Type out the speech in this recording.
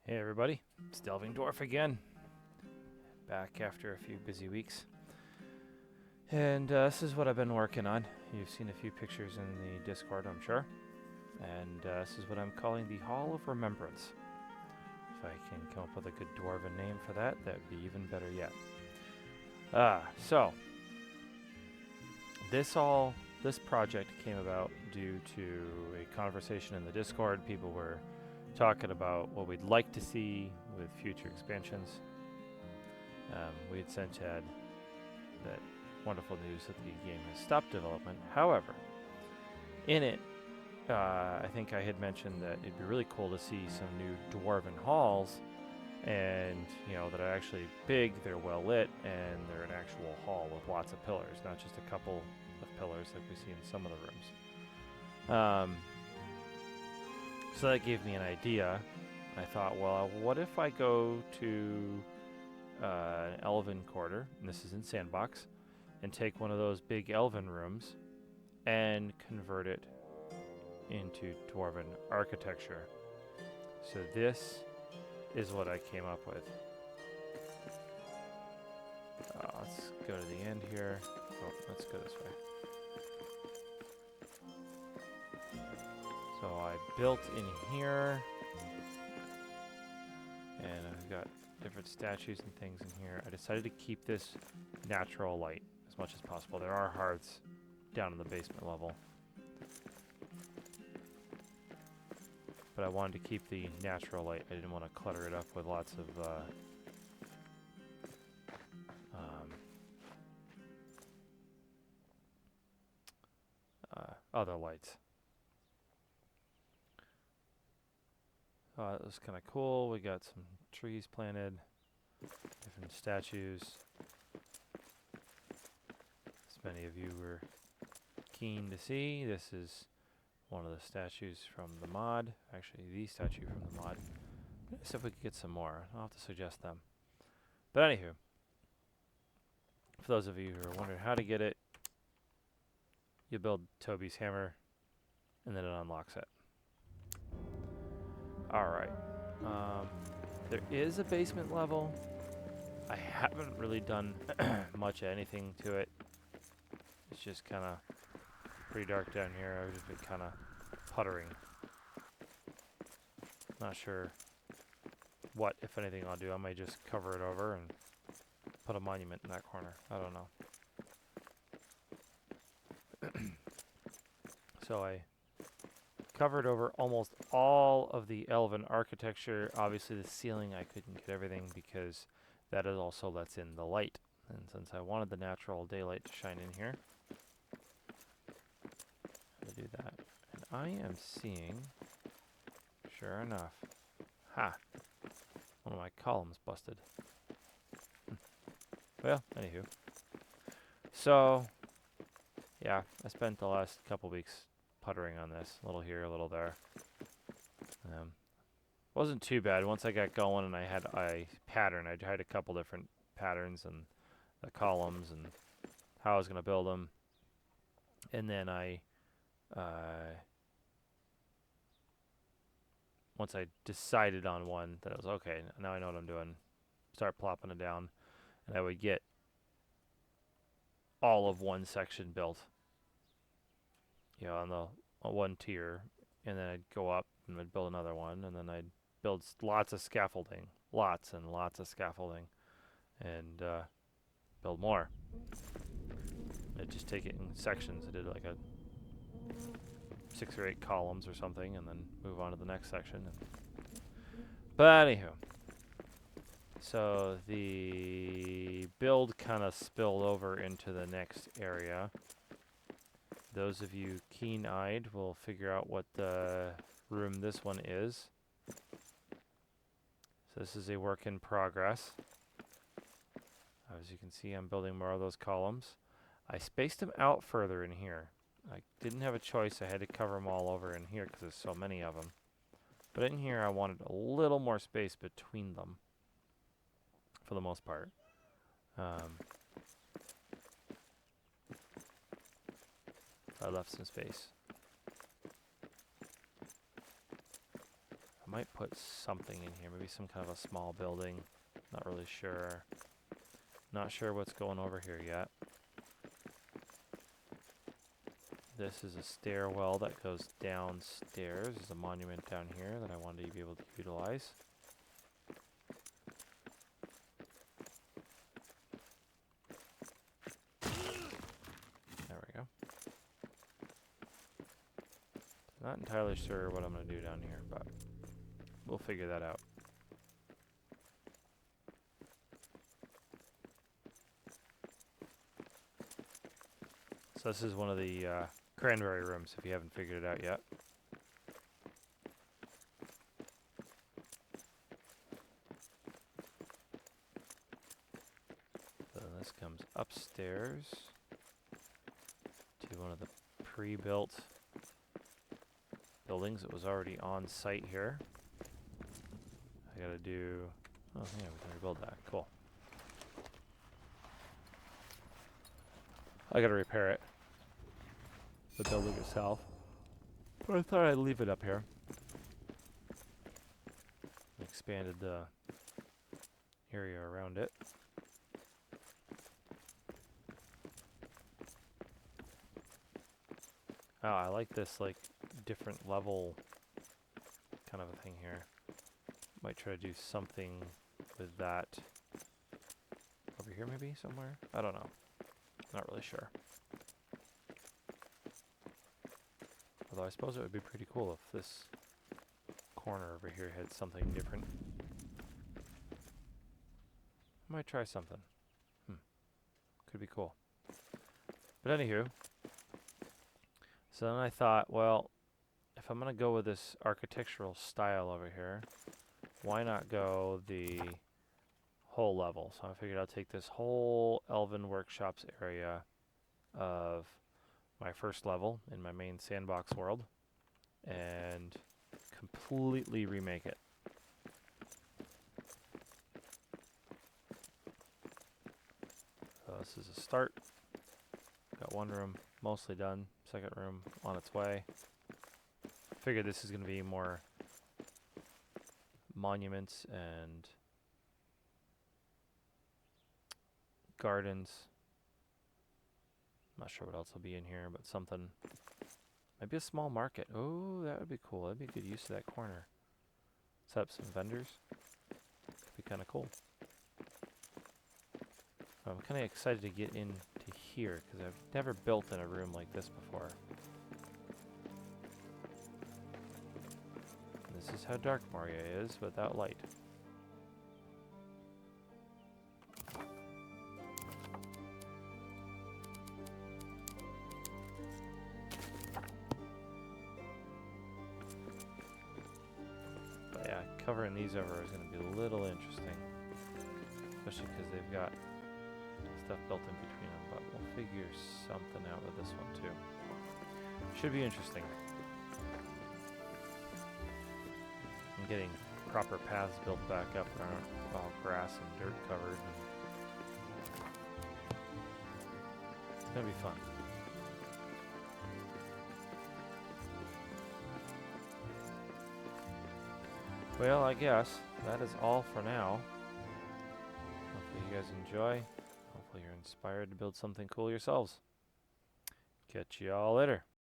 Hey everybody, it's Delving Dwarf again. Back after a few busy weeks. And this is what I've been working on. You've seen a few pictures in the Discord, I'm sure. And this is what I'm calling the Hall of Remembrance. If I can come up with a good dwarven name for that, that'd be even better yet. So this project came about due to a conversation in the Discord. People were talking about what we'd like to see with future expansions. We had since had that wonderful news that the game has stopped development. However, in it, I think I had mentioned that it'd be really cool to see some new dwarven halls, and that are actually big, they're well lit, and they're an actual hall with lots of pillars, not just a couple of pillars like we see in some of the rooms. So that gave me an idea. I thought, well, what if I go to an Elven quarter, and this is in Sandbox, and take one of those big Elven rooms and convert it into Dwarven architecture. So this is what I came up with. Let's go to the end here. Oh, let's go this way. So I built in here, and I've got different statues and things in here. I decided to keep this natural light as much as possible. There are hearths down in the basement level, but I wanted to keep the natural light. I didn't want to clutter it up with lots of other lights. It was kind of cool. We got some trees planted, different statues. As many of you were keen to see, this is one of the statues from the mod. Actually, the statue from the mod. Let's see if we could get some more. I'll have to suggest them. But anywho, for those of you who are wondering how to get it, you build Toby's hammer, and then it unlocks it. Alright. There is a basement level. I haven't really done much of anything to it. It's just kind of pretty dark down here. I've just been kind of puttering. Not sure what, if anything, I'll do. I might just cover it over and put a monument in that corner. I don't know. So I covered over almost all of the Elven architecture. Obviously the ceiling I couldn't get everything because that is also lets in the light. And since I wanted the natural daylight to shine in here, I'll do that. And I am seeing, sure enough, one of my columns busted. Well, anywho. So, yeah, I spent the last couple weeks puttering on this, a little here, a little there. Wasn't too bad. Once I got going and I had a pattern, I tried a couple different patterns and the columns and how I was going to build them. And then once I decided on one, that I was okay, now I know what I'm doing, start plopping it down, and I would get all of one section built, on the one tier, and then I'd go up and I'd build another one, and then I'd build lots of scaffolding, lots and lots of scaffolding, and build more. I'd just take it in sections. I did like a 6 or 8 columns or something, and then move on to the next section. But anywho, so the build kind of spilled over into the next area. Those of you keen-eyed will figure out what the room this one is. So this is a work in progress. As you can see, I'm building more of those columns. I spaced them out further in here. I didn't have a choice. I had to cover them all over in here because there's so many of them. But in here, I wanted a little more space between them, for the most part. I left some space. I Might put something in here, maybe some kind of a small building. Not really sure. Not sure what's going over here yet. This is a stairwell that goes downstairs. There's a monument down here that I wanted to be able to utilize. There we go. Not entirely sure what I'm going to do down here, but we'll figure that out. So this is one of the cranberry rooms, if you haven't figured it out yet. So this comes upstairs to one of the pre-built buildings that was already on site here. I gotta do... Oh yeah, we can rebuild that. Cool. I gotta repair it. The building itself. But I thought I'd leave it up here. Expanded the area around it. Oh, I like this like different level kind of a thing here. Might try to do something with that over here maybe somewhere. I don't know. Not really sure. Although I suppose it would be pretty cool if this corner over here had something different. I might try something. Could be cool. But anywho, so then I thought, well, if I'm going to go with this architectural style over here, why not go the whole level? So I figured I'll take this whole Elven Workshops area of my first level in my main sandbox world and completely remake it. So this is a start. Got one room mostly done, second room on its way. Figured this is going to be more monuments and gardens. I'm not sure what else will be in here, but something. Maybe a small market. Oh, that would be cool. That'd be a good use of that corner. Set up some vendors. Could be kind of cool. I'm kind of excited to get into here because I've never built in a room like this before. This is how dark Moria is without light. But yeah, covering these over is going to be a little interesting. Especially because they've got stuff built in between them. But we'll figure something out with this one too. Should be interesting. I'm getting proper paths built back up that aren't all grass and dirt covered. It's gonna be fun. Well, I guess that is all for now. Hopefully you guys enjoy. Hopefully you're inspired to build something cool yourselves. Catch y'all later.